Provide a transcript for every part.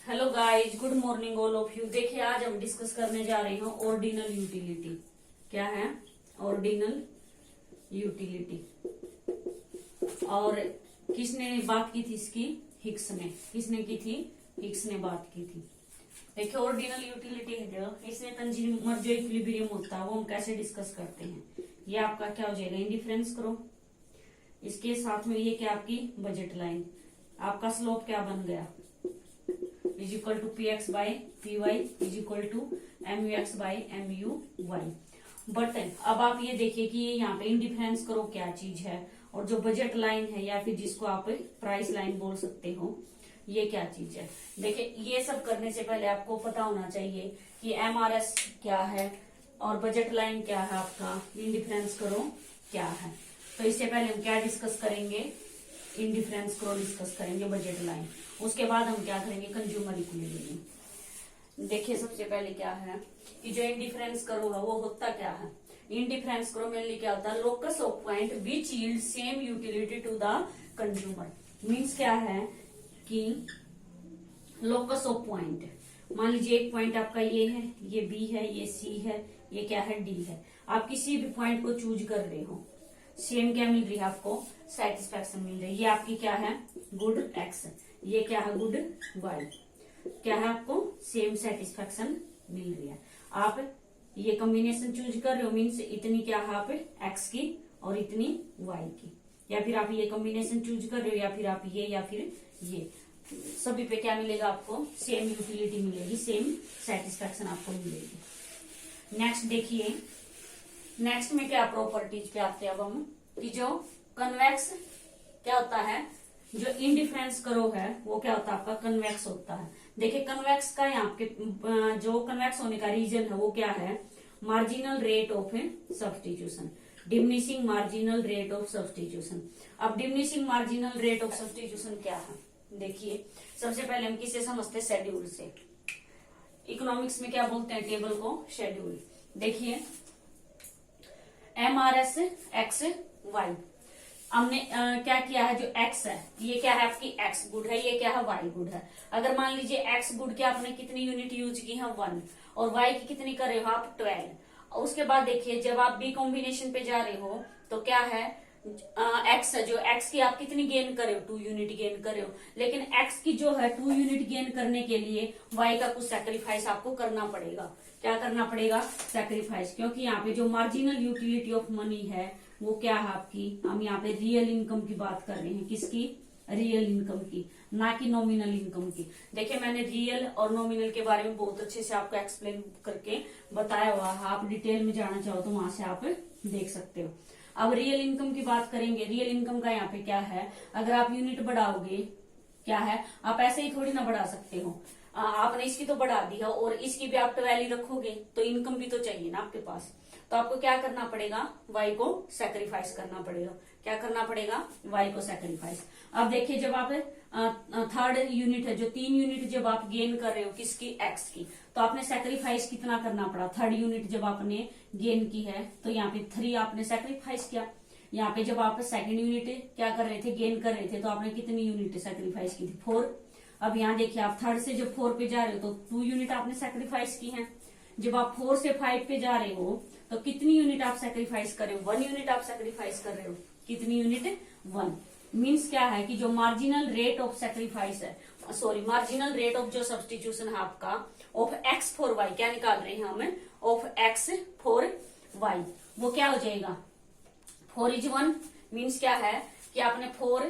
Hello guys, good morning all of you. देखिए आज हम डिस्कस करने जा रहे हैं ऑर्डिनल यूटिलिटी। क्या है ऑर्डिनल यूटिलिटी? और किसने बात की थी इसकी? हिक्स ने। किसने की थी? हिक्स ने बात की थी। देखिए ऑर्डिनल यूटिलिटी है जो इसमें कंज्यूमर जो इक्विलिब्रियम होता है वो हम कैसे डिस्कस करते हैं। ये आपका क्या हो जाएगा? इंडिफरेंस करो। इसके साथ में ये क्या आपकी बजट लाइन। आपका स्लोप क्या बन गया? Is equal to P X by P Y is equal to M U X by M U Y. But अब आप ये देखिए कि ये यहाँ पे इंडिफरेंस करो क्या चीज है, और जो बजट लाइन है या फिर जिसको आप प्राइस लाइन बोल सकते हो, ये क्या चीज है। देखिए ये सब करने से पहले आपको पता होना चाहिए कि एमआरएस क्या है और बजट लाइन क्या है, आपका इंडिफरेंस करो क्या है। तो इससे पहले हम क्या डिस्कस करेंगे? इंडिफरेंस करो डिस्कस करेंगे, बजट लाइन। उसके बाद हम क्या करेंगे? Consumer equilibrium. देखिए सबसे पहले क्या है कि जो इंडिफरेंस करो है वो होता क्या है? इंडिफरेंस करो मेनली क्या होता है? Locus of point which yield same utility to the consumer. Means क्या है कि लोकस ऑफ पॉइंट, मान लीजिए एक पॉइंट आपका ये है, ये बी है, ये सी है, ये क्या है? डी है। आप किसी भी पॉइंट को चूज कर रहे हो, सेम क्या मिल रही है आपको? सेटिस्फेक्शन मिल रही है। ये आपकी क्या है? Good X. ये क्या है? Good Y. क्या है? आपको सेम सेटिस्फेक्शन मिल रही है। आप ये कॉम्बिनेशन चूज कर रहे हो, मीन्स इतनी क्या है आप एक्स की और इतनी वाई की, या फिर आप ये कॉम्बिनेशन चूज कर रहे हो, या फिर आप ये, या फिर ये, सभी पे क्या मिलेगा आपको? सेम यूटिलिटी मिलेगी, सेम सेटिस्फेक्शन आपको मिलेगी। नेक्स्ट देखिए, नेक्स्ट में क्या प्रॉपर्टीज पे आते हैं अब हम, कि जो कन्वेक्स क्या होता है, जो इंडिफरेंस करो है वो क्या होता है? आपका कन्वेक्स होता है। देखिए कन्वेक्स का यहाँ पे जो कन्वेक्स होने का रीजन है वो क्या है? Marginal rate of substitution, diminishing marginal rate of substitution. अब diminishing marginal rate of substitution क्या है? देखिए सबसे पहले हम किससे समझते हैं? शेड्यूल से। इकोनॉमिक्स में क्या बोलते हैं? टेबल को शेड्यूल। देखिए एमआरएस एक्स वाई, हमने क्या किया है? जो एक्स है ये क्या है? आपकी एक्स गुड है, ये क्या है? वाई गुड है। अगर मान लीजिए एक्स गुड की आपने कितनी यूनिट यूज की है? 1, और वाई की कितनी कर रहे हो आप? 12। और उसके बाद देखिए जब आप बी कॉम्बिनेशन पे जा रहे हो तो क्या है? एक्स है, जो एक्स की आप कितनी गेन कर रहे हो? 2 यूनिट गेन कर रहे हो। लेकिन एक्स की जो है 2 यूनिट गेन करने के लिए वाई का कुछ सैक्रिफाइस आपको करना पड़ेगा। क्या करना पड़ेगा? सैक्रिफाइस। क्योंकि यहाँ पे जो मार्जिनल यूटिलिटी ऑफ मनी है वो क्या है आपकी? हम यहाँ पे रियल इनकम की बात कर रहे हैं। किसकी? रियल इनकम की, ना कि नॉमिनल इनकम की। देखिए मैंने रियल और नॉमिनल के बारे में बहुत अच्छे से आपको एक्सप्लेन करके बताया हुआ है। आप डिटेल में जाना चाहो तो वहां से आप देख सकते हो। अब रियल इनकम की बात करेंगे। रियल इनकम का यहाँ पे क्या है? अगर आप यूनिट बढ़ाओगे, क्या है, आप ऐसे ही थोड़ी ना बढ़ा सकते हो। आपने इसकी तो बढ़ा दी है और इसकी भी आप वैल्यू रखोगे तो इनकम भी तो चाहिए ना आपके पास। तो आपको क्या करना पड़ेगा? वाई को सैक्रिफाइस करना पड़ेगा। क्या करना पड़ेगा? वाई को सैक्रिफाइस। अब देखिए जब आप थर्ड यूनिट है, जो 3 यूनिट जब आप गेन कर रहे हो किसकी? एक्स की, तो आपने सैक्रिफाइस कितना करना पड़ा? थर्ड यूनिट जब आपने गेन की है तो यहाँ पे 3 आपने सैक्रिफाइस किया। यहाँ पे जब आप सेकंड यूनिट क्या कर रहे थे? गेन कर रहे थे, तो आपने कितनी यूनिट सैक्रिफाइस की थी? 4। अब यहाँ देखिए आप थर्ड से जब 4 पे जा रहे हो तो 2 यूनिट आपने सैक्रिफाइस की है। जब आप 4 से 5 पे जा रहे हो तो कितनी यूनिट आप सैक्रिफाइस कर रहे हो? 1 यूनिट आप सैक्रिफाइस कर रहे हो। कितनी यूनिट? 1। मीन्स क्या है कि जो मार्जिनल रेट ऑफ सैक्रिफाइस है, सॉरी मार्जिनल रेट ऑफ जो सब्स्टिट्यूशन है आपका ऑफ एक्स फॉर वाई, क्या निकाल रहे हैं हमें? ऑफ एक्स फॉर वाई, वो क्या हो जाएगा? 4 इज 1। मीन्स क्या है कि आपने 4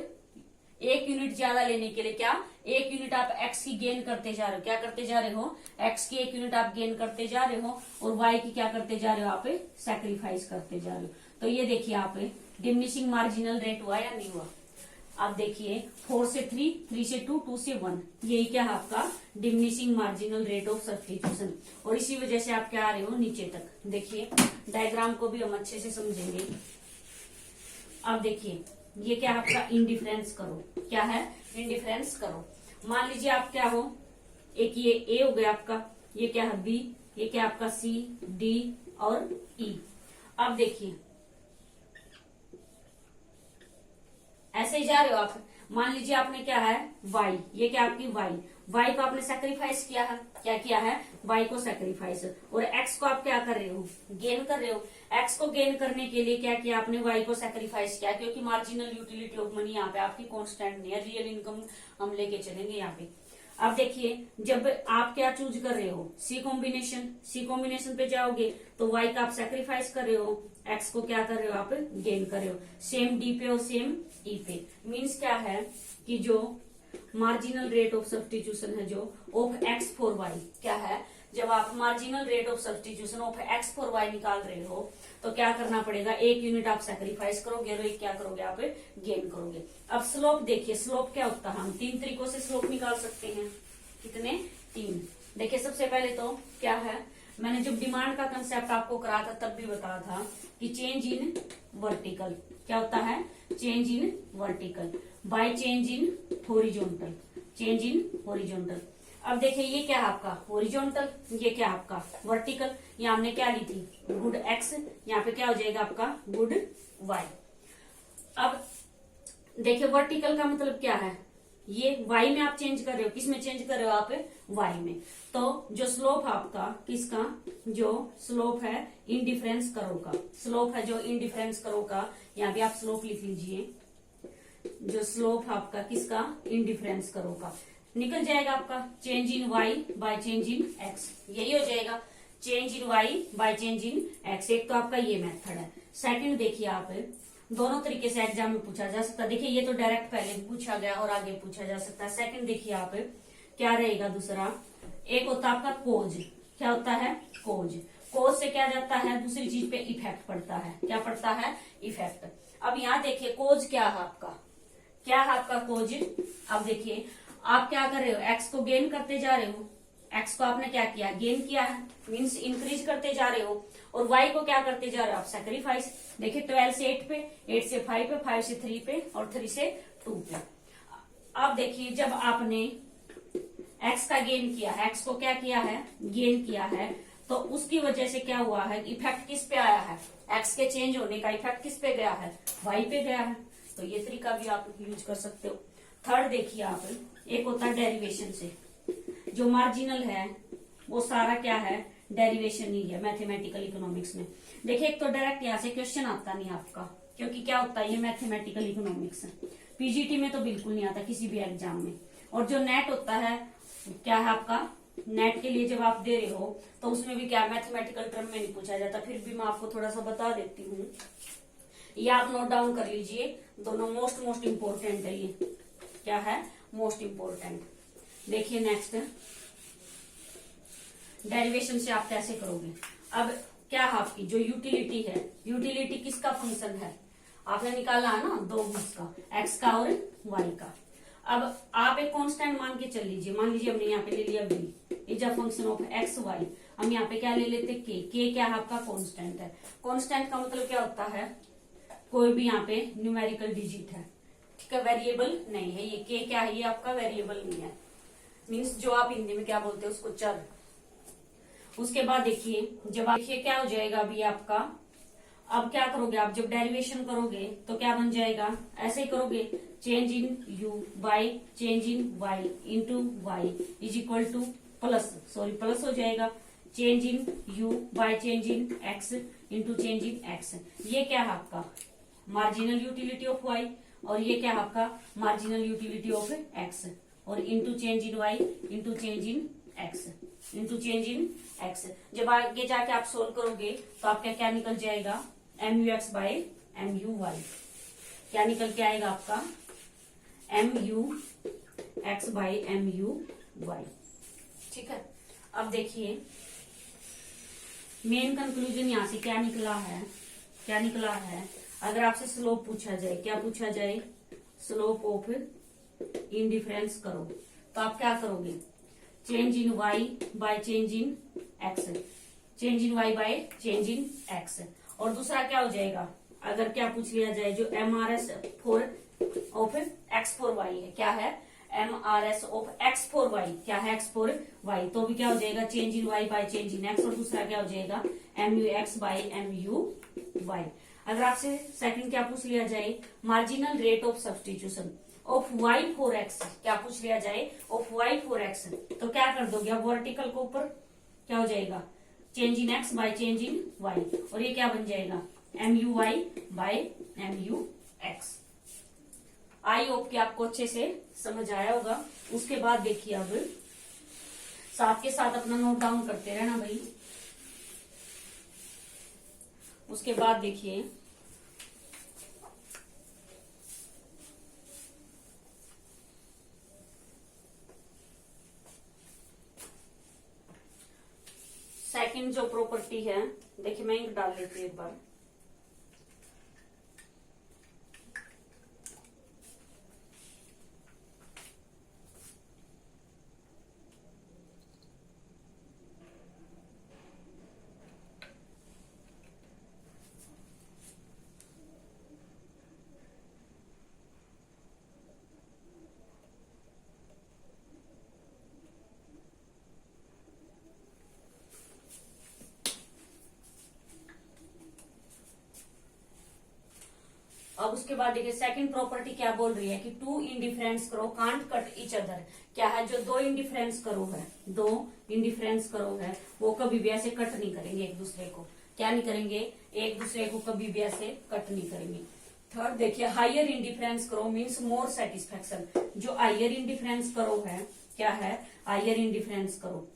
1 यूनिट ज्यादा लेने के लिए क्या? 1 यूनिट आप एक्स की गेन करते जा रहे हो। क्या करते जा रहे हो? एक्स की 1 यूनिट आप गेन करते जा रहे हो, और वाई की क्या करते जा रहे हो? आप सैक्रिफाइस करते जा रहे हो। तो ये देखिए आप डिमिनिशिंग मार्जिनल रेट हुआ या नहीं हुआ? आप देखिए 4 से 3, 3 से 2, 2 से 1, यही क्या है आपका? Diminishing marginal rate of substitution. और इसी वजह से आप क्या आ रहे हो? नीचे तक। देखिए डायग्राम को भी हम अच्छे से समझेंगे। अब देखिए ये क्या है आपका? इंडिफरेंस करो। क्या है? इंडिफरेंस करो। मान लीजिए आप क्या हो, एक ये ए हो गया आपका, ये क्या है? बी, ये क्या आपका? सी, डी और ई। अब देखिए ऐसे ही जा रहे हो आप। मान लीजिए आपने क्या है? वाई, ये क्या आपकी? वाई। y को आपने सेक्रीफाइस किया है, क्या किया है, y को सेक्रीफाइस, और x को आप क्या कर रहे हो, गेन कर रहे हो। x को गेन करने के लिए क्या किया आपने, y को सेक्रीफाइस किया, क्योंकि मार्जिनल यूटिलिटी ऑफ मनी यहाँ पे आपकी कांस्टेंट नहीं है, रियल इनकम हम लेके चलेंगे यहाँ पे। अब देखिए, जब आप क्या चूज कर रहे हो, सी कॉम्बिनेशन पे जाओगे तो y का आप सेक्रीफाइस कर रहे हो, x को क्या कर रहे हो आप, गेन कर रहे हो। सेम डी पे और सेम ई पे, मीन्स क्या है कि जो मार्जिनल रेट ऑफ सब्स्टिट्यूशन है जो ऑफ x फॉर y, क्या है, जब आप marginal rate of substitution of x for y निकाल रहे हो तो क्या करना पड़ेगा, एक यूनिट आप सेक्रीफाइस करोगे और एक क्या करोगे आप, गेन करोगे। अब स्लोप देखिए, स्लोप क्या होता है, हम 3 तरीकों से स्लोप निकाल सकते हैं। कितने, 3। देखिए सबसे पहले तो क्या है, मैंने जब डिमांड का कंसेप्ट आपको करा था तब भी बताया था कि चेंज इन वर्टिकल, क्या होता है, change in vertical bye change in horizontal, change in horizontal. अब देखिए ये क्या है आपका हॉरिजॉन्टल, ये क्या है आपका वर्टिकल, यहाँ हमने क्या ली थी, गुड x, यहाँ पे क्या हो जाएगा आपका गुड y। अब देखिए वर्टिकल का मतलब क्या है, ये y में आप चेंज कर रहे हो, किस में चेंज कर रहे हो आप, y में। तो जो स्लोप आपका किसका, जो स्लोप है इनडिफरेंस करो का, स्लोप है जो इनडिफरेंस करो का, यहाँ भी आप स्लोप लिख लीजिए, जो स्लोप आपका किसका, इनडिफरेंस करो का, निकल जाएगा आपका change in y bye change in x, यही हो जाएगा change in y bye change in x। एक तो आपका ये मेथड है। सेकंड देखिए, आप दोनों तरीके से एग्जाम में पूछा जा सकता है। देखिए ये तो डायरेक्ट पहले भी पूछा गया और आगे पूछा जा सकता है। सेकंड देखिए आप क्या रहेगा, दूसरा एक होता है आपका कोज, क्या होता है, कोज। कोज से क्या जाता है, दूसरी चीज पे इफेक्ट पड़ता है, क्या पड़ता है, इफेक्ट। अब यहाँ देखिए कोज क्या है आपका, क्या है आपका कोज। अब देखिए आप क्या कर रहे हो, एक्स को गेन करते जा रहे हो, एक्स को आपने क्या किया, गेन किया है, मीन्स इंक्रीज करते जा रहे हो, और वाई को क्या करते जा रहे हो आप, सेक्रीफाइस। देखिए 12 से 8 पे, 8 से 5 पे, 5 से 3 पे और 3 से 2 पे। अब देखिए जब आपने एक्स का गेन किया है, एक्स को क्या किया है, गेन किया है, तो उसकी वजह से क्या हुआ है, इफेक्ट किस पे आया है, एक्स के चेंज होने का इफेक्ट किस पे गया है, वाई पे गया है। तो ये तरीका भी आप यूज कर सकते हो। थर्ड देखिए आप, एक होता है डेरिवेशन से, जो मार्जिनल है वो सारा क्या है, डेरिवेशन ही है मैथमेटिकल इकोनॉमिक्स में। देखिए एक तो डायरेक्ट यहाँ से क्वेश्चन आता नहीं आपका, क्योंकि क्या होता है, ये मैथमेटिकल इकोनॉमिक्स है, पीजीटी में तो बिल्कुल नहीं आता किसी भी एग्जाम में। और जो नेट होता है, क्या है आपका, नेट के लिए जब आप दे रहे हो तो उसमें भी क्या मैथमेटिकल टर्म में नहीं पूछा जाता। फिर भी मैं आपको थोड़ा सा बता देती हूँ, ये आप नोट डाउन कर लीजिए, दोनों मोस्ट इम्पोर्टेंट है, ये क्या है, मोस्ट इम्पोर्टेंट। देखिए नेक्स्ट, डेरिवेशन से आप कैसे करोगे। अब क्या है आपकी जो यूटिलिटी है, यूटिलिटी किसका फंक्शन है, आपने निकाला है ना, दो उसका, एक्स का और वाई का। अब आप एक कांस्टेंट मान के चल लीजिए, मान लीजिए हमने यहाँ पे ले लिया v is a function of X Y. हम यहाँ पे क्या ले लेते, के क्या है आपका कांस्टेंट है। कांस्टेंट का मतलब क्या होता है, कोई भी यहाँ पे न्यूमेरिकल डिजिट है, ठीक है, वेरिएबल नहीं है। ये के क्या है, ये आपका वेरिएबल नहीं है, मीन्स जो आप हिंदी में क्या बोलते हैं उसको, चर। उसके बाद देखिए जब आप, देखिए क्या हो जाएगा अभी आपका, अब क्या करोगे आप, जब डेरिवेशन करोगे तो क्या बन जाएगा, ऐसे ही करोगे, change in u by change in y into Y is equal to plus हो जाएगा change in u by change in x into change in x। ये क्या है आपका मार्जिनल यूटिलिटी ऑफ y, और ये क्या है आपका मार्जिनल यूटिलिटी ऑफ x, और into change in y into change in x into change in x। जब आगे जाके आप सोल्व करोगे तो आपका क्या निकल जाएगा, mu(x) बाय mu(y), क्या निकल के आएगा आपका mu(x) बाय mu(y), ठीक है। अब देखिए मेन कंक्लूजन यहाँ से क्या निकला है, अगर आपसे स्लोप पूछा जाए, क्या पूछा जाए, स्लोप ऑफ इंडिफरेंस करो, तो आप क्या करोगे, change in y bye change in x, change in y bye change in x। और दूसरा क्या हो जाएगा, अगर क्या पूछ लिया जाए, जो MRS of x for y है, क्या है, MRS of x for y, क्या है, x फॉर y, तो भी क्या हो जाएगा, change in y bye change in x। और दूसरा क्या हो जाएगा, mu(x) बाय mu(y)। अगर आपसे सेकंड क्या पूछ लिया जाए, marginal rate of substitution, of Y for X, क्या पूछ लिया जाए, ऑफ वाई फॉर एक्स, तो क्या कर दोगे अब वर्टिकल को ऊपर, क्या हो जाएगा, change in X by change in Y, और ये क्या बन जाएगा, M U Y by M U X. I hope कि आपको अच्छे से समझ आया होगा। उसके बाद देखिए अब साथ के साथ अपना नोट डाउन करते रहना भाई। उसके बाद देखिए सेकंड जो प्रॉपर्टी है, देखिए मैं इंक डाल लेती हूँ एक बार। अब उसके बाद देखिए सेकंड प्रॉपर्टी क्या बोल रही है कि टू इंडिफरेंस करो कांट कट ईच अदर। क्या है, जो दो इंडिफरेंस करो है, दो इंडिफरेंस करो है, वो कभी भी ऐसे कट नहीं करेंगे एक दूसरे को। क्या नहीं करेंगे, एक दूसरे को कभी भी ऐसे कट नहीं करेंगे। थर्ड देखिए हायर इंडिफरेंस करो मीन्स मोर सेटिस्फेक्शन। जो हायर इंडिफरेंस करो है, क्या है, हायर इंडिफरेंस करो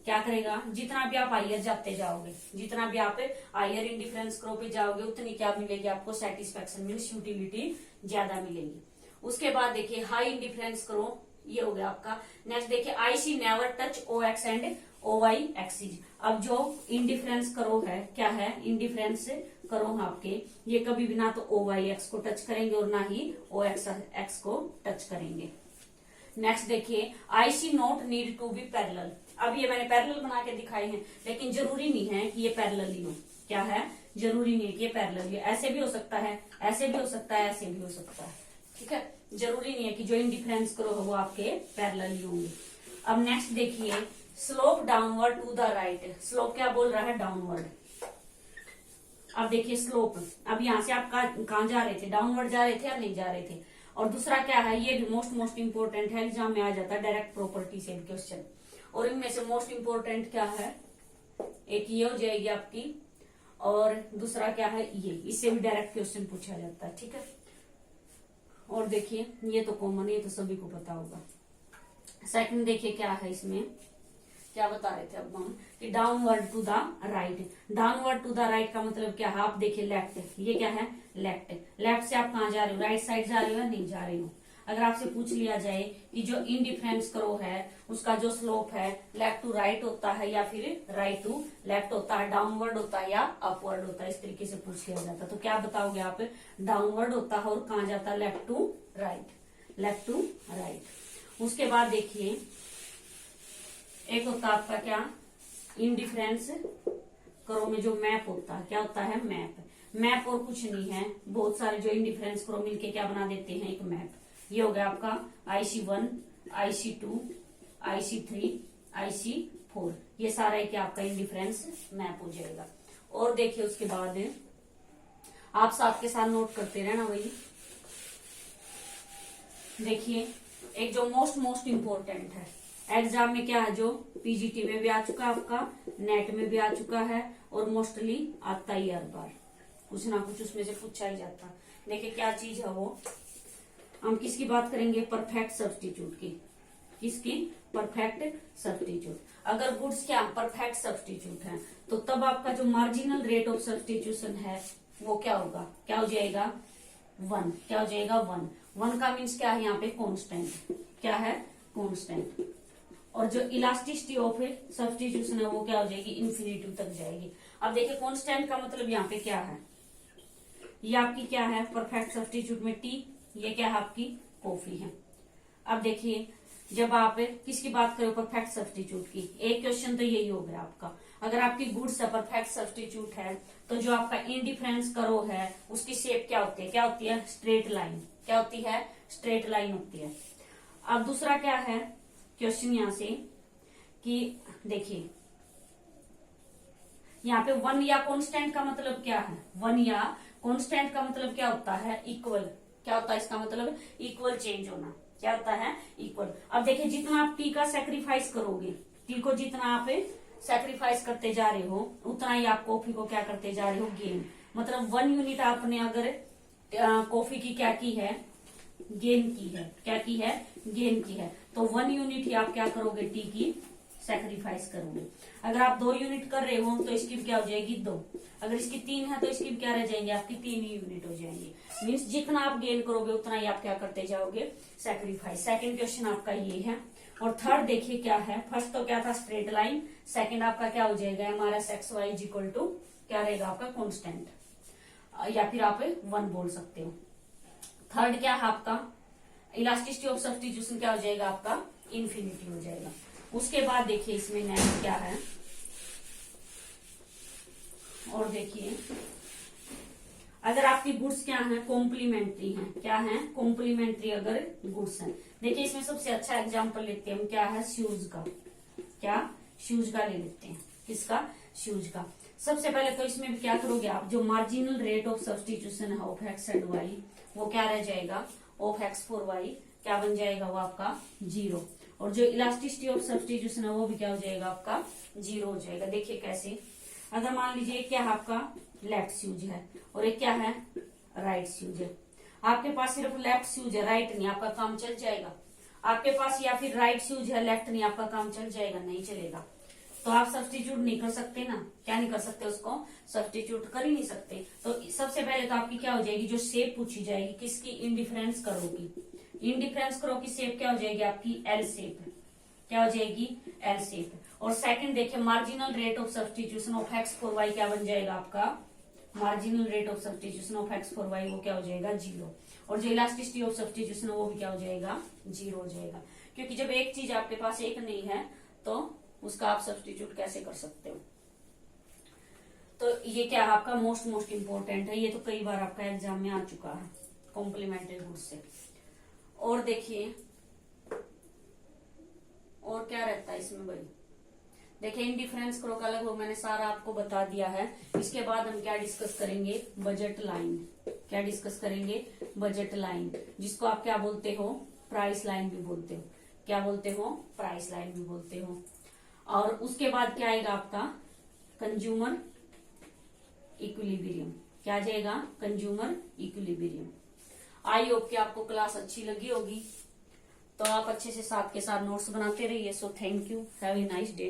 क्या करेगा, जितना भी आप हायर जाते जाओगे, जितना भी आप हायर इंडिफरेंस करो पे जाओगे, उतनी क्या मिलेगी आपको, सेटिस्फेक्शन मीन्स यूटिलिटी ज्यादा मिलेगी। उसके बाद देखिए हाई इंडिफरेंस करो, ये हो गया आपका। नेक्स्ट देखिए I C never touch O X and O Y axes. अब जो इंडिफरेंस करो है, क्या है, इंडिफरेंस करो आपके, ये कभी भी ना तो ओ वाई एक्स को टच करेंगे और ना ही ओ एक्स को टच करेंगे। नेक्स्ट देखिए I C not need to be parallel. अब ये मैंने पैरेलल बना के दिखाए हैं, लेकिन जरूरी नहीं है कि ये पैरेलल ही हो। क्या है, जरूरी नहीं है कि ये पैरेलल ही, ऐसे भी हो सकता है, ऐसे भी हो सकता है, ऐसे भी हो सकता है। ठीक है, जरूरी नहीं है कि जो इंडिफरेंस करो वो आपके पैरेलल ही होंगे। अब नेक्स्ट देखिए slope downward to the right. Slope क्या बोल रहा है, डाउनवर्ड। अब देखिए स्लोप, अब यहाँ से आप कहाँ जा रहे थे, डाउनवर्ड जा रहे थे या नहीं जा रहे थे। और दूसरा क्या है, ये भी मोस्ट इंपोर्टेंट है, एग्जाम में आ जाता है डायरेक्ट प्रॉपर्टी से क्वेश्चन। और इनमें से मोस्ट इंपोर्टेंट क्या है, एक ये हो जाएगी आपकी, और दूसरा क्या है ये, इससे भी डायरेक्ट क्वेश्चन पूछा जाता है। ठीक है, और देखिए ये तो कॉमन है, ये तो सभी को पता होगा। सेकंड देखिए क्या है, इसमें क्या बता रहे थे अब हम कि downward to the right. Downward to the right का मतलब क्या है, आप देखिए लेफ्ट, ये क्या है, लेफ्ट। लेफ्ट से आप कहाँ जा रहे हो, राइट साइड जा रहे हो या नहीं जा रहे हो। अगर आपसे पूछ लिया जाए कि जो इंडिफरेंस करो है उसका जो स्लोप है लेफ्ट टू राइट होता है या फिर राइट टू लेफ्ट होता है, डाउनवर्ड होता है या अपवर्ड होता है, इस तरीके से पूछ लिया जाता है, तो क्या बताओगे आप, डाउनवर्ड होता है और कहाँ जाता है, left to right, left to right. उसके बाद देखिए एक होता है आपका क्या, इंडिफरेंस करो में जो मैप होता है, क्या होता है, मैप। मैप और कुछ नहीं है, बहुत सारे जो इंडिफरेंस करो मिलके क्या बना देते हैं, एक मैप। ये हो गया आपका IC1, IC2, IC3, IC4, ये सारा है कि आपका इंडिफरेंस मैप हो जाएगा। और देखिए उसके बाद आप साथ के साथ नोट करते रहना वही। देखिए एक जो मोस्ट इंपोर्टेंट है एग्जाम में, क्या है, जो पीजीटी में भी आ चुका है आपका, नेट में भी आ चुका है, और मोस्टली आता ही हर बार, कुछ ना कुछ उसमें से पूछा ही जाता। देखिए क्या चीज है वो, हम किसकी बात करेंगे, परफेक्ट सब्स्टिट्यूट की। किसकी, परफेक्ट सब्स्टिट्यूट। अगर गुड्स क्या परफेक्ट सब्स्टिट्यूट है, तो तब आपका जो मार्जिनल रेट ऑफ सब्स्टिट्यूशन है वो क्या होगा, क्या हो जाएगा, 1। क्या हो जाएगा, 1। 1 का मीन्स क्या है, यहाँ पे कॉन्स्टेंट, क्या है, कॉन्स्टेंट। और जो इलास्टिसिटी ऑफ सब्स्टिट्यूशन है वो क्या हो जाएगी, इंफिनिटी तक जाएगी। अब देखिए कॉन्स्टेंट का मतलब यहाँ पे क्या है, ये आपकी क्या है, परफेक्ट सब्स्टिट्यूट में टी, ये क्या है आपकी कॉफी है। अब देखिए जब आप किसकी बात करो, परफेक्ट सब्स्टिट्यूट की, एक क्वेश्चन तो यही हो गया आपका। अगर आपकी गुड्स है, परफेक्ट सब्स्टिट्यूट है, तो जो आपका इंडिफरेंस करो है उसकी शेप क्या होती है, क्या होती है, स्ट्रेट लाइन। क्या होती है, स्ट्रेट लाइन होती है। अब दूसरा क्या है क्वेश्चन यहाँ से कि देखिए यहाँ पे 1 या कांस्टेंट का मतलब क्या है, 1 या कांस्टेंट का मतलब क्या होता है, इक्वल। क्या होता है इसका मतलब इक्वल चेंज होना। क्या होता है इक्वल। अब देखिए जितना आप टी का सेक्रीफाइस करोगे, टी को जितना आप सेक्रीफाइस करते जा रहे हो उतना ही आप कॉफी को क्या करते जा रहे हो गेन। मतलब 1 यूनिट आपने अगर कॉफी की क्या की है गेन की है, क्या की है गेन की है, तो 1 यूनिट ही आप क्या करोगे टी की सेक्रीफाइस करोगे। अगर आप 2 यूनिट कर रहे हो तो इसकी भी क्या हो जाएगी 2, अगर इसकी 3 है तो इसकी भी क्या रह जाएंगे आपकी 3 ही यूनिट हो जाएंगे। मीन्स जितना आप गेन करोगे उतना ही आप क्या करते जाओगे सेक्रीफाइस। सेकंड क्वेश्चन आपका ये है। और थर्ड देखिए क्या है, फर्स्ट तो क्या था स्ट्रेट लाइन, सेकंड आपका क्या हो जाएगा हमारा X Y is equal to क्या रहेगा आपका कॉन्स्टेंट, या फिर आप 1 बोल सकते हो। थर्ड क्या है आपका इलास्टिसिटी ऑफ सब्स्टिट्यूशन क्या हो जाएगा आपका इन्फिनिटी हो जाएगा। उसके बाद देखिए इसमें नेक्स्ट क्या है, और देखिए अगर आपकी गुड्स क्या है कॉम्प्लीमेंट्री हैं, क्या है कॉम्प्लीमेंट्री अगर गुड्स हैं। देखिए इसमें सबसे अच्छा एग्जांपल लेते हैं हम, क्या है शूज का, क्या शूज का ले लेते हैं, किसका शूज का। सबसे पहले तो इसमें भी क्या करोगे आप, जो मार्जिनल रेट ऑफ सब्स्टिट्यूशन है ऑफ एक्स एंड वाई वो क्या रह जाएगा ऑफ एक्स फॉर वाई, क्या बन जाएगा वो आपका 0। और जो इलास्टिसिटी ऑफ सब्स्टिट्यूशन है वो भी क्या हो जाएगा आपका 0 हो जाएगा। देखिए कैसे, अगर मान लीजिए क्या है आपका लेफ्ट शूज है और एक क्या है राइट शूज है, आपके पास सिर्फ लेफ्ट शूज है राइट नहीं, आपका काम चल जाएगा। आपके पास या फिर राइट शूज है लेफ्ट नहीं, आपका काम चल जाएगा नहीं चलेगा। तो आप सब्स्टिट्यूट नहीं कर सकते ना, क्या नहीं कर सकते उसको सब्स्टिट्यूट कर ही नहीं सकते। तो सबसे पहले तो आपकी क्या हो जाएगी, जो शेप पूछी जाएगी किसकी इंडिफरेंस करोगी, इंडिफरेंस करो की शेप क्या हो जाएगी आपकी एल शेप, क्या हो जाएगी एल शेप। और सेकंड देखिए marginal rate of substitution of X for Y क्या बन जाएगा आपका, marginal rate of substitution of X for Y वो क्या हो जाएगा 0। और जो इलास्टिसिटी ऑफ सब्स्टिट्यूशन वो भी क्या हो जाएगा 0 हो जाएगा। क्योंकि जब एक चीज आपके पास एक नहीं है तो उसका आप सब्स्टिट्यूट कैसे कर सकते हो। तो ये क्या है आपका मोस्ट इंपोर्टेंट है, ये तो कई बार आपका एग्जाम में आ चुका है कॉम्प्लीमेंट्री गुड्स से। और देखिए और क्या रहता है इसमें भाई, देखिए इंडिफरेंस करो का लगभग मैंने सारा आपको बता दिया है। इसके बाद हम क्या डिस्कस करेंगे बजट लाइन, क्या डिस्कस करेंगे बजट लाइन, जिसको आप क्या बोलते हो प्राइस लाइन भी बोलते हो, क्या बोलते हो प्राइस लाइन भी बोलते हो। और उसके बाद क्या आएगा आपका कंज्यूमर इक्विलिब्रियम, क्या आ जाएगा कंज्यूमर इक्विलिब्रियम। आई होप कि आपको क्लास अच्छी लगी होगी, तो आप अच्छे से साथ के साथ नोट्स बनाते रहिए। So thank you, have a nice day.